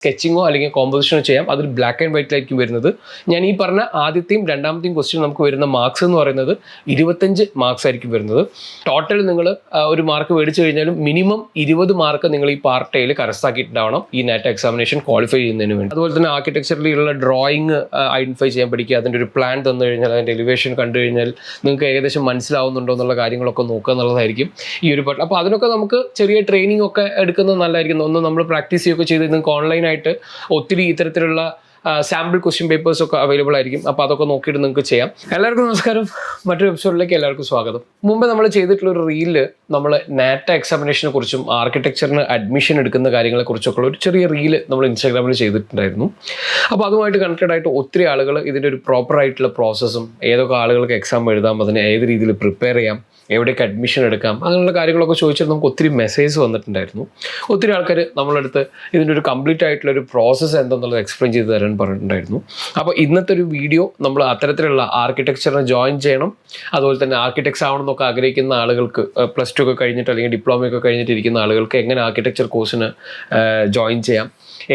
സ്കെച്ചിങ്ങോ അല്ലെങ്കിൽ കോമ്പോസിഷനോ ചെയ്യാം. അതിൽ ബ്ലാക്ക് ആൻഡ് വൈറ്റിലായിരിക്കും വരുന്നത്. ഞാൻ ഈ പറഞ്ഞ ആദ്യത്തെയും രണ്ടാമത്തെയും ക്വസ്റ്റ്യൻ നമുക്ക് വരുന്ന മാർക്സ് എന്ന് പറയുന്നത് 25 മാർക്സ് ആയിരിക്കും വരുന്നത്. ടോട്ടൽ നിങ്ങൾ ഒരു മാർക്ക് മേടിച്ചു കഴിഞ്ഞാലും മിനിമം 20 മാർക്ക് നിങ്ങൾ ഈ പാർട്ട് എയിൽ കരസ്ഥാക്കിയിട്ടുണ്ടാവണം ഈ നാറ്റ എക്സാമിനേഷൻ ക്വാളിഫൈ ചെയ്യുന്നതിന് വേണ്ടി. അതുപോലെ തന്നെ ആർക്കിടെക്ചറിലുള്ള ഡ്രോയിങ് ഐഡന്റിഫൈ ചെയ്യാൻ പഠിക്കുക. അതിൻ്റെ ഒരു പ്ലാൻ തന്നു കഴിഞ്ഞാൽ അതിൻ്റെ എലിവേഷൻ കണ്ടു കഴിഞ്ഞാൽ നിങ്ങൾക്ക് ഏകദേശം മനസ്സിലാവുന്നുണ്ടോ എന്നുള്ള കാര്യങ്ങളൊക്കെ നോക്കുക എന്നുള്ളതായിരിക്കും ഈ ഒരു പാർട്ട്. അപ്പോൾ അതിനൊക്കെ നമുക്ക് ചെറിയ ട്രെയിനിങ് ഒക്കെ എടുക്കുന്നത് നല്ലതായിരിക്കും. ഒന്ന് നമ്മൾ പ്രാക്ടീസ് ചെയ്യുകയൊക്കെ ചെയ്ത് നിങ്ങൾക്ക് ഓൺലൈനായിട്ട് ഒത്തിരി ഇത്തരത്തിലുള്ള സാമ്പിൾ ക്വസ്റ്റ്യൻ പേപ്പേഴ്സ് ഒക്കെ അവൈലബിൾ ആയിരിക്കും. അപ്പോൾ അതൊക്കെ നോക്കിയിട്ട് നിങ്ങൾക്ക് ചെയ്യാം. എല്ലാവർക്കും നമസ്കാരം. മറ്റൊരു എപ്പിസോഡിലേക്ക് എല്ലാവർക്കും സ്വാഗതം. മുമ്പ് നമ്മൾ ചെയ്തിട്ടുള്ള ഒരു റീലിൽ നമ്മൾ നാറ്റ എക്സാമിനേഷനെ കുറിച്ചും ആർക്കിടെക്ചറിന് അഡ്മിഷൻ എടുക്കുന്ന കാര്യങ്ങളെക്കുറിച്ചൊക്കെ ഒരു ചെറിയ റീല് നമ്മൾ ഇൻസ്റ്റാഗ്രാമിൽ ചെയ്തിട്ടുണ്ടായിരുന്നു. അപ്പോൾ അതുമായിട്ട് കണക്റ്റഡ് ആയിട്ട് ഒത്തിരി ആളുകൾ ഇതിൻ്റെ ഒരു പ്രോപ്പർ ആയിട്ടുള്ള പ്രോസസ്സും ഏതൊക്കെ ആളുകൾക്ക് എക്സാം എഴുതാം, അതിന് ഏത് രീതിയിൽ പ്രിപ്പയർ ചെയ്യാം, എവിടെയൊക്കെ അഡ്മിഷൻ എടുക്കാം, അങ്ങനെയുള്ള കാര്യങ്ങളൊക്കെ ചോദിച്ചിട്ട് നമുക്ക് ഒത്തിരി മെസ്സേജ് വന്നിട്ടുണ്ടായിരുന്നു. ഒത്തിരി ആൾക്കാർ നമ്മളടുത്ത് ഇതിൻ്റെ ഒരു കംപ്ലീറ്റ് ആയിട്ടുള്ള ഒരു പ്രോസസ്സ് എന്തെന്നുള്ളത് എക്സ്പ്ലെയിൻ ചെയ്ത് തരാൻ പറഞ്ഞിട്ടുണ്ടായിരുന്നു. അപ്പോൾ ഇന്നത്തെ ഒരു വീഡിയോ നമ്മൾ അത്തരത്തിലുള്ള ആർക്കിടെക്ചറിന് ജോയിൻ ചെയ്യണം, അതുപോലെ തന്നെ ആർക്കിടെക്ട്സ് ആവണമെന്നൊക്കെ ആഗ്രഹിക്കുന്ന ആളുകൾക്ക്, പ്ലസ് ടു ഒക്കെ കഴിഞ്ഞിട്ട് അല്ലെങ്കിൽ ഡിപ്ലോമയൊക്കെ കഴിഞ്ഞിട്ട് ഇരിക്കുന്ന ആളുകൾക്ക് എങ്ങനെ ആർക്കിടെക്ചർ കോഴ്സിന് ജോയിൻ ചെയ്യാം,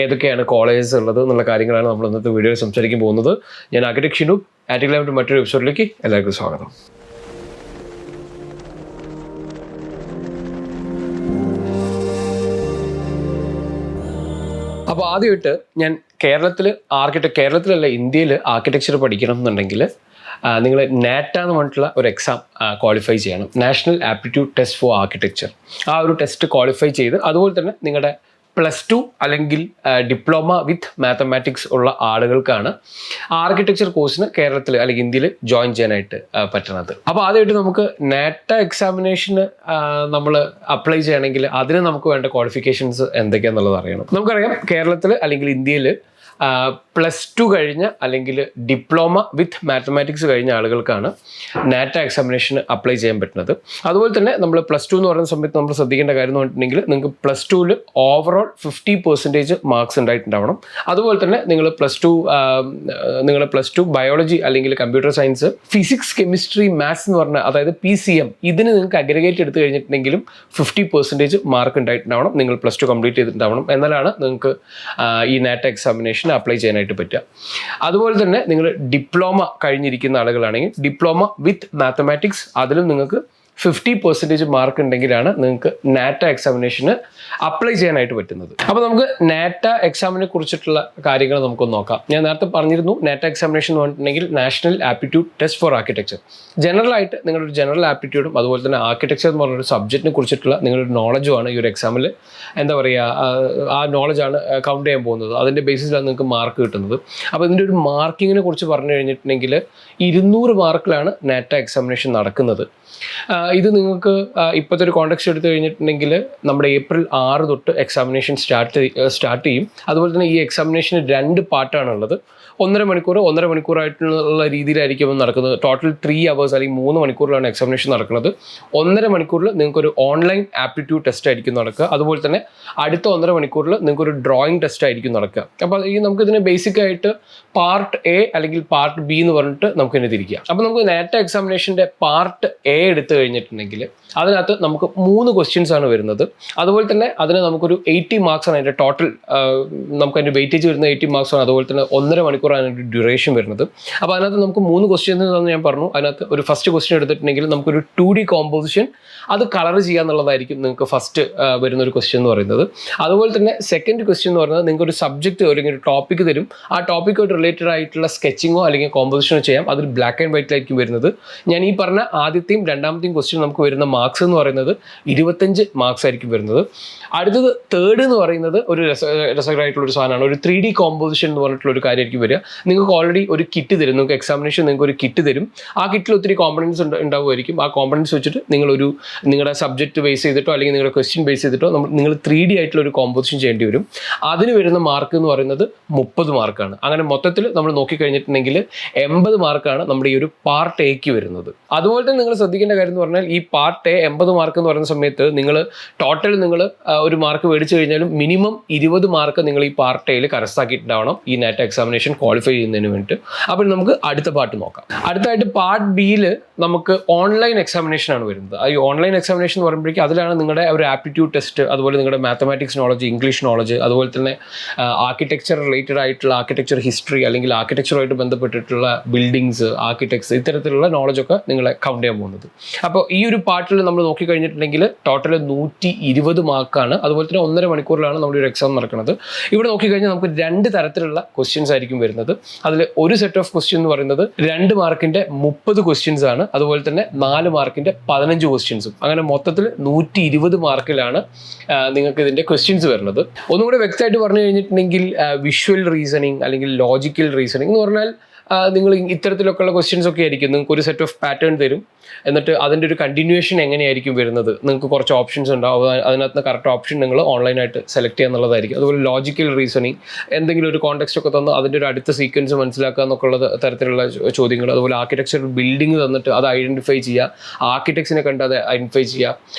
ഏതൊക്കെയാണ് കോളേജസ് ഉള്ളത് എന്നുള്ള കാര്യങ്ങളാണ് നമ്മൾ ഇന്നത്തെ വീഡിയോയിൽ സംസാരിക്കാൻ പോകുന്നത്. ഞാൻ ആർക്കിടെക്ട് ഷിനു. ആർട്ടിക്ലാമിൻ്റെ മറ്റൊരു എപ്പിസോഡിലേക്ക് എല്ലാവർക്കും സ്വാഗതം. അപ്പോൾ ആദ്യമായിട്ട് ഞാൻ കേരളത്തിലല്ല ഇന്ത്യയിൽ ആർക്കിടെക്ചർ പഠിക്കണം എന്നുണ്ടെങ്കിൽ നിങ്ങൾ നാറ്റ എന്ന് പറഞ്ഞിട്ടുള്ള ഒരു എക്സാം ക്വാളിഫൈ ചെയ്യണം. National aptitude test for architecture. ആ ഒരു ടെസ്റ്റ് ക്വാളിഫൈ ചെയ്ത് അതുപോലെ തന്നെ നിങ്ങളുടെ +2 അല്ലെങ്കിൽ ഡിപ്ലോമ വിത്ത് മാത്തമാറ്റിക്സ് ഉള്ള ആളുകൾക്കാണ് ആർക്കിടെക്ചർ കോഴ്സിന് കേരളത്തിൽ അല്ലെങ്കിൽ ഇന്ത്യയിൽ ജോയിൻ ചെയ്യാനായിട്ട് പറ്റുന്നത്. അപ്പോൾ ആദ്യമായിട്ട് നമുക്ക് നാറ്റ എക്സാമിനേഷന് നമ്മൾ അപ്ലൈ ചെയ്യണമെങ്കിൽ അതിന് നമുക്ക് വേണ്ട ക്വാളിഫിക്കേഷൻസ് എന്തൊക്കെയാണെന്നുള്ളത് അറിയണം. നമുക്കറിയാം കേരളത്തിൽ അല്ലെങ്കിൽ ഇന്ത്യയിൽ +2 കഴിഞ്ഞ അല്ലെങ്കിൽ ഡിപ്ലോമ വിത്ത് മാത്തമാറ്റിക്സ് കഴിഞ്ഞ ആളുകൾക്കാണ് നാറ്റ എക്സാമിനേഷന് അപ്ലൈ ചെയ്യാൻ പറ്റുന്നത്. അതുപോലെ തന്നെ നമ്മൾ +2 എന്ന് പറയുന്ന സമയത്ത് നമ്മൾ ശ്രദ്ധിക്കേണ്ട കാര്യം എന്ന് പറഞ്ഞിട്ടുണ്ടെങ്കിൽ നിങ്ങൾക്ക് +2ൽ ഓവറോൾ 50% മാർക്സ് ഉണ്ടായിട്ടുണ്ടാവണം. അതുപോലെ തന്നെ നിങ്ങൾ +2 ബയോളജി അല്ലെങ്കിൽ computer science, physics, chemistry, maths എന്ന് പറഞ്ഞാൽ അതായത് PCM ഇതിന് നിങ്ങൾക്ക് അഗ്രിഗേറ്റ് എടുത്തു കഴിഞ്ഞിട്ടുണ്ടെങ്കിലും 50% മാർക്ക് ഉണ്ടായിട്ടുണ്ടാവണം. നിങ്ങൾ +2 കംപ്ലീറ്റ് ചെയ്തിട്ടുണ്ടാവണം. എന്നാലാണ് നിങ്ങൾക്ക് ഈ നാറ്റ എക്സാമിനേഷൻ അപ്ലൈ ചെയ്യാനായിട്ട് പറ്റുക. അതുപോലെ തന്നെ നിങ്ങൾ ഡിപ്ലോമ കഴിഞ്ഞിരിക്കുന്ന ആളുകളാണെങ്കിൽ ഡിപ്ലോമ വിത്ത് മാത്തമാറ്റിക്സ് അതിലും നിങ്ങൾക്ക് 50% മാർക്ക് ഉണ്ടെങ്കിലാണ് നിങ്ങൾക്ക് നാറ്റ എക്സാമിനേഷന് അപ്ലൈ ചെയ്യാനായിട്ട് പറ്റുന്നത്. അപ്പോൾ നമുക്ക് നാറ്റ എക്സാമിനെ കുറിച്ചിട്ടുള്ള കാര്യങ്ങൾ നമുക്കൊന്ന് നോക്കാം. ഞാൻ നേരത്തെ പറഞ്ഞിരുന്നു നാറ്റ എക്സാമിനേഷൻ എന്ന് പറഞ്ഞിട്ടുണ്ടെങ്കിൽ national aptitude test for architecture. ജനറലായിട്ട് നിങ്ങളൊരു ജനറൽ ആപ്റ്റിറ്റ്യൂഡും അതുപോലെ തന്നെ ആർക്കിടെക്ചർ എന്ന് പറഞ്ഞൊരു സബ്ജക്റ്റിനെ കുറിച്ചിട്ടുള്ള നിങ്ങളുടെ നോളജുമാണ് ഈ ഒരു എക്സാമിൽ എന്താ പറയുക ആ നോളജാണ് കൗണ്ട് ചെയ്യാൻ പോകുന്നത്. അതിൻ്റെ ബേസിസിലാണ് നിങ്ങൾക്ക് മാർക്ക് കിട്ടുന്നത്. അപ്പോൾ ഇതിൻ്റെ ഒരു മാർക്കിങ്ങിനെ കുറിച്ച് പറഞ്ഞു കഴിഞ്ഞിട്ടുണ്ടെങ്കിൽ 200 മാർക്കിലാണ് നാറ്റ എക്സാമിനേഷൻ നടക്കുന്നത്. ഇത് നിങ്ങൾക്ക് ഇപ്പോഴത്തെ ഒരു കോണ്ടെക്സ്റ്റ് എടുത്തു കഴിഞ്ഞിട്ടുണ്ടെങ്കിൽ നമ്മുടെ ഏപ്രിൽ 6 തൊട്ട് എക്സാമിനേഷൻ സ്റ്റാർട്ട് ചെയ്യും. അതുപോലെ തന്നെ ഈ എക്സാമിനേഷന് 2 പാർട്ടാണുള്ളത്. 1.5 മണിക്കൂറായിട്ടുള്ള രീതിയിലായിരിക്കും നടക്കുന്നത്. ടോട്ടൽ 3 hours അല്ലെങ്കിൽ 3 മണിക്കൂറിലാണ് എക്സാമിനേഷൻ നടക്കുന്നത്. 1.5 മണിക്കൂറിൽ നിങ്ങൾക്കൊരു ഓൺലൈൻ ആപ്റ്റിറ്റ്യൂഡ് ടെസ്റ്റ് ആയിരിക്കും നടക്കുക. അതുപോലെ തന്നെ അടുത്ത 1.5 മണിക്കൂറിൽ നിങ്ങൾക്കൊരു ഡ്രോയിങ് ടെസ്റ്റ് ആയിരിക്കും നടക്കുക. അപ്പോൾ ഈ നമുക്കിതിനെ ബേസിക്കായിട്ട് പാർട്ട് എ അല്ലെങ്കിൽ പാർട്ട് ബി എന്ന് പറഞ്ഞിട്ട് നമുക്കിതിനെ തിരിക്കാം. അപ്പോൾ നമുക്ക് നാറ്റ എക്സാമിനേഷൻ്റെ പാർട്ട് എ എടുത്തു കഴിഞ്ഞിട്ടുണ്ടെങ്കിൽ അതിനകത്ത് നമുക്ക് 3 ക്വസ്റ്റ്യൻസ് ആണ് വരുന്നത്. അതുപോലെ തന്നെ അതിന് നമുക്കൊരു 80 മാർക്സ് ആണ് അതിൻ്റെ ടോട്ടൽ, നമുക്ക് അതിൻ്റെ വെയിറ്റേജ് വരുന്നത് 80 മാർക്സ് ആണ്. അതുപോലെ തന്നെ 1.5 മണിക്കൂറാണ് അതിൻ്റെ ഡ്യൂറേഷൻ വരുന്നത്. അപ്പോൾ അതിനകത്ത് നമുക്ക് 3 ക്വസ്റ്റ്യൻസ് എന്ന് ഞാൻ പറഞ്ഞു. അതിനകത്ത് ഒരു ഫസ്റ്റ് ക്വസ്റ്റ്യൻ എടുത്തിട്ടുണ്ടെങ്കിൽ നമുക്കൊരു 2D കോമ്പോസിഷൻ അത് കളർ ചെയ്യുക എന്നുള്ളതായിരിക്കും നിങ്ങൾക്ക് ഫസ്റ്റ് വരുന്ന ഒരു ക്വസ്റ്റ്യൻ എന്ന് പറയുന്നത്. അതുപോലെ തന്നെ സെക്കൻഡ് ക്വസ്റ്റ്യൻ എന്ന് പറയുന്നത് നിങ്ങൾക്ക് ഒരു സബ്ജക്റ്റ് അല്ലെങ്കിൽ ഒരു ടോപ്പിക് തരും. ആ ടോപ്പിക്കുമായിട്ട് റിലേറ്റഡ് ആയിട്ടുള്ള സ്കെച്ചിങ്ങോ അല്ലെങ്കിൽ കോമ്പോസിഷനോ ചെയ്യാം. അതിൽ ബ്ലാക്ക് ആൻഡ് വൈറ്റിലായിരിക്കും വരുന്നത്. ഞാൻ ഈ പറഞ്ഞ ആദ്യത്തെയും രണ്ടാമത്തെയും ക്വസ്റ്റ്യൻ നമുക്ക് വരുന്ന മാർക്സ് എന്ന് പറയുന്നത് 25 മാർക്സ് ആയിരിക്കും വരുന്നത്. അടുത്തത് തേർഡ് എന്ന് പറയുന്നത് ഒരു രസകരമായിട്ടുള്ളൊരു സാധനമാണ്. ഒരു 3D കോമ്പോസിഷൻ എന്ന് പറഞ്ഞിട്ടുള്ള ഒരു കാര്യമായിരിക്കും വരിക. നിങ്ങൾക്ക് ഓൾറെഡി ഒരു കിറ്റ് തരും. നിങ്ങൾക്ക് എക്സാമിനേഷൻ നിങ്ങൾക്ക് ഒരു കിറ്റ് തരും. ആ കിറ്റിൽ ഒത്തിരി കോമ്പണൻസ് ഉണ്ടാവുമായിരിക്കും. ആ കോമ്പണൻസ് വെച്ചിട്ട് നിങ്ങളുടെ സബ്ജക്റ്റ് ബേസ് ചെയ്തിട്ടോ അല്ലെങ്കിൽ നിങ്ങളുടെ ക്വസ്റ്റ്യൻ ബേസ് ചെയ്തിട്ടോ നിങ്ങൾ 3D ആയിട്ടുള്ള ഒരു കോമ്പോസിഷൻ ചെയ്യേണ്ടി വരും. അതിന് വരുന്ന മാർക്ക് എന്ന് പറയുന്നത് 30 മാർക്കാണ്. അങ്ങനെ മൊത്തത്തിൽ നമ്മൾ നോക്കിക്കഴിഞ്ഞിട്ടുണ്ടെങ്കിൽ 80 മാർക്കാണ് നമ്മുടെ ഈ ഒരു പാർട്ട് എക്ക് വരുന്നത്. അതുപോലെ തന്നെ നിങ്ങൾ ശ്രദ്ധിക്കേണ്ട കാര്യം എന്ന് പറഞ്ഞാൽ പറഞ്ഞാൽ ഈ പാർട്ട് എ 80 മാർക്ക് എന്ന് പറയുന്ന സമയത്ത് നിങ്ങൾ ഒരു മാർക്ക് മേടിച്ചു കഴിഞ്ഞാലും മിനിമം 20 മാർക്ക് നിങ്ങൾ ഈ പാർട്ട് എയിൽ കരസ്ഥാക്കിയിട്ടുണ്ടാവണം ഈ നെറ്റ് എക്സാമിനേഷൻ ക്വാളിഫൈ ചെയ്യുന്നതിന് വേണ്ടിയിട്ട്. അപ്പോൾ നമുക്ക് അടുത്ത പാർട്ട് നോക്കാം. അടുത്തായിട്ട് പാർട്ട് ബിയിൽ നമുക്ക് ഓൺലൈൻ എക്സാമിനേഷൻ ആണ് വരുന്നത്. ഈ ഓൺലൈൻ എക്സാമിനേഷൻ എന്ന് പറയുമ്പോഴേക്കും അതിലാണ് നിങ്ങളുടെ ഒരു ആപ്റ്റിറ്റ്യൂഡ് ടെസ്റ്റ്, അതുപോലെ നിങ്ങളുടെ മാത്തമാറ്റിക്സ് നോളജ്, ഇംഗ്ലീഷ് നോളജ്, അതുപോലെ തന്നെ ആർക്കിടെക്ചർ റിലേറ്റഡ് ആയിട്ടുള്ള ആർക്കിടെക്ചർ ഹിസ്റ്ററി അല്ലെങ്കിൽ ആർക്കിടെക്ചറുമായിട്ട് ബന്ധപ്പെട്ടിട്ടുള്ള ബിൽഡിങ്സ്, ആർക്കിടെക്ട്സ്, ഇത്തരത്തിലുള്ള നോളജൊക്കെ നിങ്ങളെ കൗണ്ട് ചെയ്യാൻ പോകുന്നത്. അപ്പോൾ ഈ ഒരു പാർട്ടിൽ നമ്മൾ നോക്കിക്കഴിഞ്ഞിട്ടുണ്ടെങ്കിൽ ടോട്ടൽ 120 മാർക്കാണ്. അതുപോലെ തന്നെ 1.5 മണിക്കൂറിലാണ് നമ്മുടെ ഒരു എക്സാം നടക്കുന്നത്. ഇവിടെ നോക്കിക്കഴിഞ്ഞാൽ നമുക്ക് 2 തരത്തിലുള്ള ക്വസ്റ്റ്യൻസ് ആയിരിക്കും വരുന്നത്. അതിൽ ഒരു സെറ്റ് ഓഫ് ക്വസ്റ്റ്യൻ എന്ന് പറയുന്നത് 2 മാർക്കിന്റെ 30 ക്വസ്റ്റ്യൻസ് ആണ്. അതുപോലെ തന്നെ 4 മാർക്കിന്റെ 15 ക്വസ്റ്റ്യൻസും. അങ്ങനെ മൊത്തത്തിൽ 120 മാർക്കിലാണ് നിങ്ങൾക്ക് ഇതിന്റെ ക്വസ്റ്റ്യൻസ് വരുന്നത്. ഒന്നുകൂടെ വ്യക്തമായിട്ട് പറഞ്ഞു കഴിഞ്ഞിട്ടുണ്ടെങ്കിൽ വിഷ്വൽ റീസണിങ് അല്ലെങ്കിൽ ലോജിക്കൽ റീസണിങ് എന്ന് പറഞ്ഞാൽ നിങ്ങൾ ഇത്തരത്തിലൊക്കെയുള്ള ക്വസ്റ്റ്യൻസ് ഒക്കെ ആയിരിക്കും. നിങ്ങൾക്ക് ഒരു സെറ്റ് ഓഫ് പാറ്റേൺ തരും, എന്നിട്ട് അതിൻ്റെ ഒരു കണ്ടിന്യൂവേഷൻ എങ്ങനെയായിരിക്കും വരുന്നത്. നിങ്ങൾക്ക് കുറച്ച് ഓപ്ഷൻസ് ഉണ്ടാവും, അതിനകത്ത് കറക്റ്റ് ഓപ്ഷൻ നിങ്ങൾ ഓൺലൈനായിട്ട് സെലക്ട് ചെയ്യുക എന്നുള്ളതായിരിക്കും. അതുപോലെ ലോജിക്കൽ റീസണിങ്, എന്തെങ്കിലും ഒരു കോണ്ടെക്സ്റ്റ് ഒക്കെ തന്ന് അതിൻ്റെ ഒരു അടുത്ത സീക്വൻസ് മനസ്സിലാക്കുക എന്നൊക്കെ ഉള്ള തരത്തിലുള്ള ചോദ്യങ്ങൾ. അതുപോലെ ആർക്കിടെക്ചർ ബിൽഡിംഗ് തന്നിട്ട് അത് ഐഡൻറ്റിഫൈ ചെയ്യുക, ആർക്കിടെക്ട്സിനെ കണ്ട് അത് ഐഡൻറ്റിഫൈ ചെയ്യുക.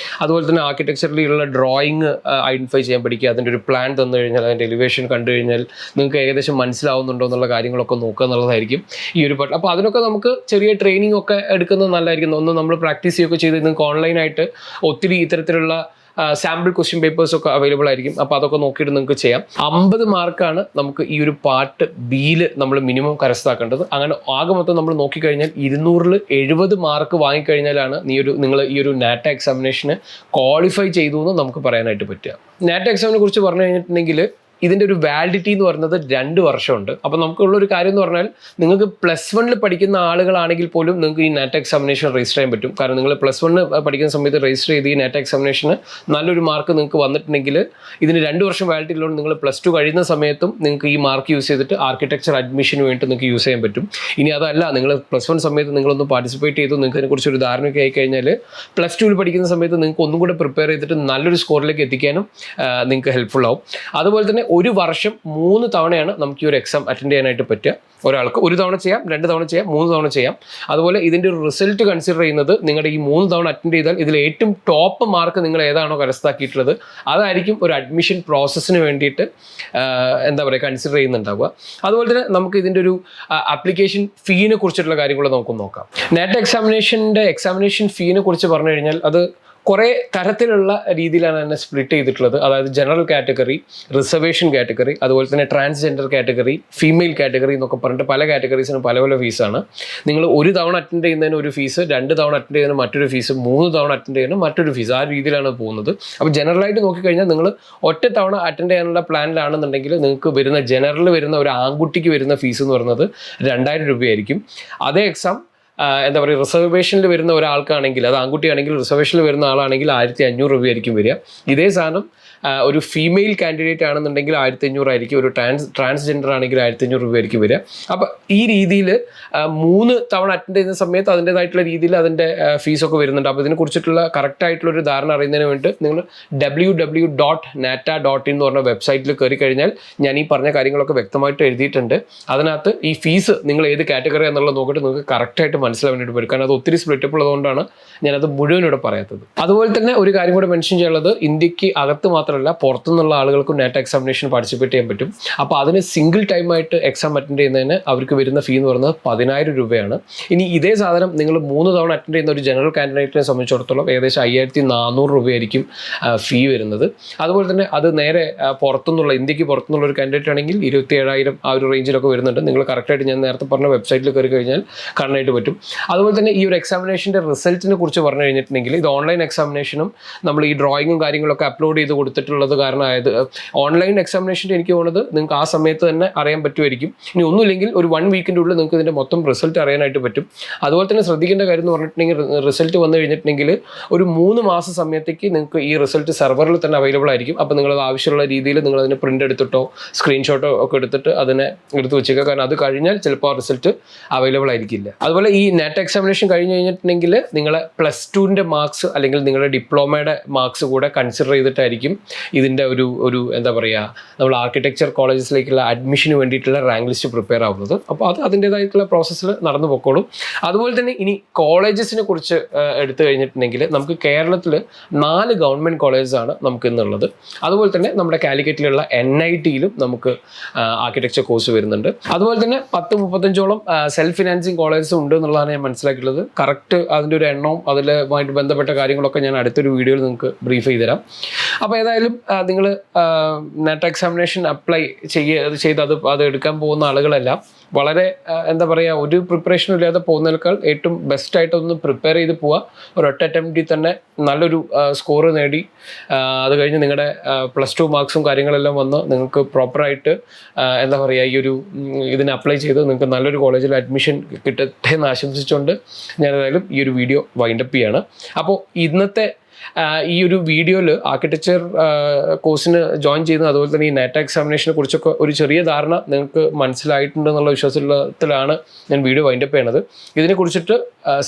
അതുപോലെ തന്നെ ആർക്കിടെക്ചറിലുള്ള ഡ്രോയിങ് ഐഡൻറ്റിഫൈ ചെയ്യാൻ പഠിക്കുക. അതിൻ്റെ ഒരു പ്ലാൻ തന്നു കഴിഞ്ഞാൽ, അതിൻ്റെ എലിവേഷൻ കണ്ടു കഴിഞ്ഞാൽ നിങ്ങൾക്ക് ഏകദേശം മനസ്സിലാവുന്നുണ്ടോ എന്നുള്ള കാര്യങ്ങളൊക്കെ നോക്കുക എന്നുള്ളതായിരിക്കും ഈ ഒരു പാർട്ട്. അപ്പോൾ അതിനൊക്കെ നമുക്ക് ചെറിയ ട്രെയിനിങ് ഒക്കെ എടുക്കുന്നത് നല്ലതായിരിക്കും. ഒന്ന് നമ്മൾ പ്രാക്ടീസ് ചെയ്യുകയൊക്കെ ചെയ്ത് നിങ്ങൾക്ക് ഓൺലൈനായിട്ട് ഒത്തിരി ഇത്തരത്തിലുള്ള സാമ്പിൾ ക്വസ്റ്റ്യൻ പേപ്പേഴ്സ് ഒക്കെ അവൈലബിൾ ആയിരിക്കും. അപ്പോൾ അതൊക്കെ നോക്കിയിട്ട് നിങ്ങൾക്ക് ചെയ്യാം. 50 മാർക്കാണ് നമുക്ക് ഈ ഒരു പാർട്ട് ബിയിൽ നമ്മൾ മിനിമം കരസ്ഥമാക്കേണ്ടത്. അങ്ങനെ ആകെ മൊത്തം നമ്മൾ നോക്കിക്കഴിഞ്ഞാൽ 270 മാർക്ക് വാങ്ങിക്കഴിഞ്ഞാലാണ് നിങ്ങൾ ഈ ഒരു നാറ്റ എക്സാമിനേഷന് ക്വാളിഫൈ ചെയ്തു എന്ന് നമുക്ക് പറയാനായിട്ട് പറ്റുക. നാറ്റ എക്സാമിനെ കുറിച്ച് പറഞ്ഞു കഴിഞ്ഞിട്ടുണ്ടെങ്കിൽ ഇതിൻ്റെ ഒരു വാലിഡിറ്റി എന്ന് പറയുന്നത് 2 വർഷമുണ്ട്. അപ്പോൾ നമുക്കുള്ളൊരു കാര്യം എന്ന് പറഞ്ഞാൽ നിങ്ങൾക്ക് +1 പഠിക്കുന്ന ആളുകളാണെങ്കിൽ പോലും നിങ്ങൾക്ക് ഈ നാറ്റ് എക്സാമിനേഷൻ രജിസ്റ്റർ ചെയ്യാൻ പറ്റും. കാരണം നിങ്ങൾ +1 പഠിക്കുന്ന സമയത്ത് രജിസ്റ്റർ ചെയ്ത് ഈ നാറ്റ് എക്സാമിനേഷന് നല്ലൊരു മാർക്ക് നിങ്ങൾക്ക് വന്നിട്ടുണ്ടെങ്കിൽ ഇതിന് 2 വർഷം വാലിഡിറ്റി ഉള്ളതുകൊണ്ട് നിങ്ങൾ +2 കഴിയുന്ന സമയത്തും നിങ്ങൾക്ക് ഈ മാർക്ക് യൂസ് ചെയ്തിട്ട് ആർക്കിടെക്ചർ അഡ്മിഷന് വേണ്ടി നിങ്ങൾക്ക് യൂസ് ചെയ്യാൻ പറ്റും. ഇനി അതല്ല, നിങ്ങൾ +1 സമയത്ത് നിങ്ങളൊന്ന് പാർട്ടിസിപ്പേറ്റ് ചെയ്തു, നിങ്ങൾക്ക് അതിനെക്കുറിച്ച് ഒരു ധാരണയൊക്കെ ആയിക്കഴിഞ്ഞാൽ +2 പഠിക്കുന്ന സമയത്ത് നിങ്ങൾക്ക് ഒന്നും കൂടെ പ്രിപ്പയർ ചെയ്തിട്ട് നല്ലൊരു സ്കോറിലേക്ക് എത്തിക്കാനും നിങ്ങൾക്ക് ഹെൽപ്ഫുൾ ആവും. അതുപോലെ തന്നെ ഒരു വർഷം 3 തവണയാണ് നമുക്ക് ഈ ഒരു എക്സാം അറ്റൻഡ് ചെയ്യാനായിട്ട് പറ്റുക. ഒരാൾക്ക് 1 തവണ ചെയ്യാം, 2 തവണ ചെയ്യാം, 3 തവണ ചെയ്യാം. അതുപോലെ ഇതിൻ്റെ ഒരു റിസൾട്ട് കൺസിഡർ ചെയ്യുന്നത് നിങ്ങളുടെ ഈ 3 തവണ അറ്റൻഡ് ചെയ്താൽ ഇതിൽ ഏറ്റവും ടോപ്പ് മാർക്ക് നിങ്ങൾ ഏതാണോ കരസ്ഥമാക്കിയിട്ടുള്ളത് അതായിരിക്കും ഒരു അഡ്മിഷൻ പ്രോസസ്സിന് വേണ്ടിയിട്ട് കൺസിഡർ ചെയ്യുന്നുണ്ടാവുക. അതുപോലെ തന്നെ നമുക്ക് ഇതിൻ്റെ ഒരു ആപ്ലിക്കേഷൻ ഫീനെ കുറിച്ചിട്ടുള്ള കാര്യങ്ങൾ നമുക്ക് നോക്കാം. നാറ്റ് എക്സാമിനേഷൻ ഫീനെ കുറിച്ച് പറഞ്ഞു കഴിഞ്ഞാൽ അത് കുറേ തരത്തിലുള്ള രീതിയിലാണ് തന്നെ സ്പ്ലിറ്റ് ചെയ്തിട്ടുള്ളത്. അതായത് ജനറൽ കാറ്റഗറി, റിസർവേഷൻ കാറ്റഗറി, അതുപോലെ തന്നെ ട്രാൻസ്ജെൻഡർ കാറ്റഗറി, ഫീമെയിൽ കാറ്റഗറി എന്നൊക്കെ പറഞ്ഞിട്ട് പല കാറ്റഗറീസിനും പല പല ഫീസാണ്. നിങ്ങൾ 1 തവണ അറ്റൻഡ് ചെയ്യുന്നതിന് ഒരു ഫീസ്, 2 തവണ അറ്റൻഡ് ചെയ്യുന്നതിന് മറ്റൊരു ഫീസ്, 3 തവണ അറ്റൻഡ് ചെയ്യുന്നതിന് മറ്റൊരു ഫീസ്. ആ രീതിയിലാണ് പോകുന്നത്. അപ്പോൾ ജനറലായിട്ട് നോക്കിക്കഴിഞ്ഞാൽ നിങ്ങൾ ഒറ്റ തവണ അറ്റൻഡ് ചെയ്യാനുള്ള പ്ലാനിലാണെന്നുണ്ടെങ്കിൽ നിങ്ങൾക്ക് ജനറൽ വരുന്ന ഒരു ആൺകുട്ടിക്ക് വരുന്ന ഫീസ് എന്ന് പറയുന്നത് 2000 രൂപയായിരിക്കും. അതേ എക്സാം റിസർവേഷനിൽ വരുന്ന ഒരാൾക്കാണെങ്കിൽ, അത് ആൺകുട്ടിയാണെങ്കിൽ റിസർവേഷനിൽ വരുന്ന ആളാണെങ്കിൽ 1500 രൂപയായിരിക്കും വരിക. ഇതേ സാധനം ഒരു ഫീമെയിൽ കാൻഡിഡേറ്റ് ആണെന്നുണ്ടെങ്കിൽ 1500 ആയിരിക്കും. ഒരു ട്രാൻസ്ജെൻഡർ ആണെങ്കിൽ 1500 രൂപയായിരിക്കും വരിക. അപ്പോൾ ഈ രീതിയിൽ 3 തവണ അറ്റൻഡ് ചെയ്യുന്ന സമയത്ത് അതിൻ്റേതായിട്ടുള്ള രീതിയിൽ അതിൻ്റെ ഫീസൊക്കെ വരുന്നുണ്ട്. അപ്പോൾ ഇതിനെക്കുറിച്ചിട്ടുള്ള കറക്റ്റായിട്ടുള്ളൊരു ധാരണ അറിയുന്നതിന് വേണ്ടി നിങ്ങൾ www.nata.in എന്ന് പറഞ്ഞ വെബ്സൈറ്റിൽ കയറി കഴിഞ്ഞാൽ ഞാൻ ഈ പറഞ്ഞ കാര്യങ്ങളൊക്കെ വ്യക്തമായിട്ട് എഴുതിയിട്ടുണ്ട്. അതിനകത്ത് ഈ ഫീസ് നിങ്ങൾ ഏത് കാറ്റഗറി എന്നുള്ളത് നോക്കിയിട്ട് നിങ്ങൾക്ക് കറക്റ്റായിട്ട് മനസ്സിലാൻ വേണ്ടിയിട്ട് വരും. കാരണം അത് ഒത്തിരി സ്പ്ലിറ്റപ്പ് ഉള്ളതുകൊണ്ടാണ് ഞാനത് മുഴുവൻ ഇവിടെ പറയാത്തത്. അതുപോലെ തന്നെ ഒരു കാര്യം കൂടെ മെൻഷൻ ചെയ്യാനുള്ളത്, ഇന്ത്യക്ക് അകത്ത് മാത്രമല്ല പുറത്തുനിന്നുള്ള ആളുകൾക്കും നാറ്റ് എക്സാമിനേഷൻ പാർട്ടിസിപ്പേറ്റ് ചെയ്യാൻ പറ്റും. അപ്പോൾ അതിന് സിംഗിൾ ടൈമായിട്ട് എക്സാം അറ്റൻഡ് ചെയ്യുന്നതിന് അവർക്ക് വരുന്ന ഫീ എന്ന് പറയുന്നത് 10000 രൂപയാണ്. ഇനി ഇതേ സാധനം നിങ്ങൾ 3 തവണ അറ്റൻഡ് ചെയ്യുന്ന ഒരു ജനറൽ കാൻഡിഡേറ്റിനെ സംബന്ധിച്ചിടത്തോളം ഏകദേശം 5400 രൂപയായിരിക്കും ഫീ വരുന്നത്. അതുപോലെ തന്നെ അത് നേരെ ഇന്ത്യക്ക് പുറത്തുനിന്നുള്ള ഒരു കാൻഡിഡേറ്റ് ആണെങ്കിൽ 27000 ആ ഒരു റേഞ്ചിലൊക്കെ വരുന്നുണ്ട്. നിങ്ങൾ കറക്റ്റായിട്ട് ഞാൻ നേരത്തെ പറഞ്ഞ വെബ്സൈറ്റിൽ കയറി കഴിഞ്ഞാൽ കാണാനായിട്ട് പറ്റും. അതുപോലെ തന്നെ ഈ ഒരു എക്സാമിനേഷൻ്റെ റിസൾട്ടിനെ കുറിച്ച് പറഞ്ഞു കഴിഞ്ഞിട്ടുണ്ടെങ്കിൽ ഇത് ഓൺലൈൻ എക്സാമിനേഷനും നമ്മൾ ഈ ഡ്രോയിങ്ങും കാര്യങ്ങളൊക്കെ അപ്ലോഡ് ചെയ്ത് കൊടുത്തിട്ടുള്ളത് കാരണമായത് ഓൺലൈൻ എക്സാമിനേഷൻ്റെ എനിക്ക് തോന്നുന്നത് നിങ്ങൾക്ക് ആ സമയത്ത് തന്നെ അറിയാൻ പറ്റുമായിരിക്കും. ഇനി ഒന്നുമില്ലെങ്കിൽ ഒരു 1 വീക്കിൻ്റെ ഉള്ളിൽ നിങ്ങൾക്ക് ഇതിൻ്റെ മൊത്തം റിസൾട്ട് അറിയാനായിട്ട് പറ്റും. അതുപോലെ തന്നെ ശ്രദ്ധിക്കേണ്ട കാര്യം എന്ന് പറഞ്ഞിട്ടുണ്ടെങ്കിൽ റിസൾട്ട് വന്നു കഴിഞ്ഞിട്ടുണ്ടെങ്കിൽ ഒരു 3 മാസം സമയത്തേക്ക് നിങ്ങൾക്ക് ഈ റിസൾട്ട് സെർവറിൽ തന്നെ അവൈലബിൾ ആയിരിക്കും. അപ്പോൾ നിങ്ങളത് ആവശ്യമുള്ള രീതിയിൽ നിങ്ങൾ അതിന് പ്രിൻ്റ് എടുത്തിട്ടോ സ്ക്രീൻഷോട്ടോ ഒക്കെ എടുത്തിട്ട് അതിനെ എടുത്ത് വെച്ചേക്കുക. കാരണം അത് കഴിഞ്ഞാൽ ചിലപ്പോൾ ആ റിസൾട്ട് അവൈലബിൾ ആയിരിക്കില്ല. അതുപോലെ ഈ നെറ്റ് എക്സാമിനേഷൻ കഴിഞ്ഞ് കഴിഞ്ഞിട്ടുണ്ടെങ്കിൽ നിങ്ങളെ +2ൻ്റെ മാർക്സ് അല്ലെങ്കിൽ നിങ്ങളുടെ ഡിപ്ലോമയുടെ മാർക്സ് കൂടെ കൺസിഡർ ചെയ്തിട്ടായിരിക്കും ഇതിൻ്റെ ഒരു എന്താ പറയുക, നമ്മൾ ആർക്കിടെക്ചർ കോളേജസിലേക്കുള്ള അഡ്മിഷന് വേണ്ടിയിട്ടുള്ള റാങ്ക് ലിസ്റ്റ് പ്രിപ്പയർ ആവുന്നത്. അപ്പോൾ അത് അതിൻ്റേതായിട്ടുള്ള പ്രോസസ്സിൽ നടന്നു പോയിക്കോളും. അതുപോലെ തന്നെ ഇനി കോളേജസിനെ കുറിച്ച് എടുത്തു കഴിഞ്ഞിട്ടുണ്ടെങ്കിൽ നമുക്ക് കേരളത്തിൽ 4 ഗവൺമെൻറ് കോളേജസാണ് നമുക്ക് ഇന്നുള്ളത്. അതുപോലെ തന്നെ നമ്മുടെ കാലിക്കറ്റിലുള്ള NITയിലും നമുക്ക് ആർക്കിടെക്ചർ കോഴ്സ് വരുന്നുണ്ട്. അതുപോലെ തന്നെ 10-35ഓളം സെൽഫ് ഫിനാൻസിങ് കോളേജസ് ഉണ്ട് എന്നുള്ളതാണ് ഞാൻ മനസ്സിലാക്കിയിട്ടുള്ളത്. കറക്റ്റ് അതിൻ്റെ ഒരു എണ്ണവും അതിലുമായിട്ട് ബന്ധപ്പെട്ട കാര്യങ്ങളൊക്കെ ഞാൻ അടുത്തൊരു വീഡിയോയിൽ നിങ്ങൾക്ക് ബ്രീഫ് ചെയ്ത് തരാം. അപ്പോൾ ഏതായാലും നിങ്ങൾ നെറ്റ് എക്സാമിനേഷൻ അപ്ലൈ ചെയ്ത് അത് എടുക്കാൻ പോകുന്ന ആളുകളെല്ലാം വളരെ എന്താ പറയുക, ഒരു പ്രിപ്പറേഷനും ഇല്ലാതെ പോകുന്നതിനേക്കാൾ ഏറ്റവും ബെസ്റ്റായിട്ടൊന്ന് പ്രിപ്പയർ ചെയ്ത് പോവുക. ഒരൊറ്റ അറ്റംപ്റ്റിൽ തന്നെ നല്ലൊരു സ്കോർ നേടി അത് കഴിഞ്ഞ് നിങ്ങളുടെ +2 മാർക്സും കാര്യങ്ങളെല്ലാം വന്ന് നിങ്ങൾക്ക് പ്രോപ്പറായിട്ട് എന്താ പറയുക, ഈ ഒരു ഇതിന് അപ്ലൈ ചെയ്ത് നിങ്ങൾക്ക് നല്ലൊരു കോളേജിൽ അഡ്മിഷൻ കിട്ടട്ടെ എന്ന് ആശംസിച്ചുകൊണ്ട് ഞാനേതായാലും ഈ ഒരു വീഡിയോ വൈൻഡപ്പ് ചെയ്യാണ്. അപ്പോൾ ഇന്നത്തെ ഈ ഒരു വീഡിയോയിൽ ആർക്കിടെക്ചർ കോഴ്സിന് ജോയിൻ ചെയ്യുന്നത്, അതുപോലെ തന്നെ ഈ നെറ്റ് എക്സാമിനേഷനെ കുറിച്ചൊക്കെ ഒരു ചെറിയ ധാരണ നിങ്ങൾക്ക് മനസ്സിലായിട്ടുണ്ടെന്നുള്ള വിശ്വാസത്തിലാണ് ഞാൻ വീഡിയോ വൈൻഡപ്പ് ചെയ്യണത്. ഇതിനെക്കുറിച്ചിട്ട്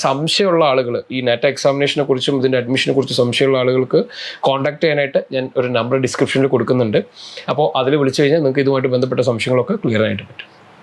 സംശയമുള്ള ആളുകൾ, ഈ നെറ്റ് എക്സാമിനേഷനെ കുറിച്ചും ഇതിൻ്റെ അഡ്മിഷനെ കുറിച്ചും സംശയമുള്ള ആളുകൾക്ക് കോൺടാക്ട് ചെയ്യാനായിട്ട് ഞാൻ ഒരു നമ്പർ ഡിസ്ക്രിപ്ഷനിൽ കൊടുക്കുന്നുണ്ട്. അപ്പോൾ അതിൽ വിളിച്ചു കഴിഞ്ഞാൽ നിങ്ങൾക്ക് ഇതുമായിട്ട് ബന്ധപ്പെട്ട സംശയങ്ങളൊക്കെ ക്ലിയർ ആയിട്ട് പറ്റും.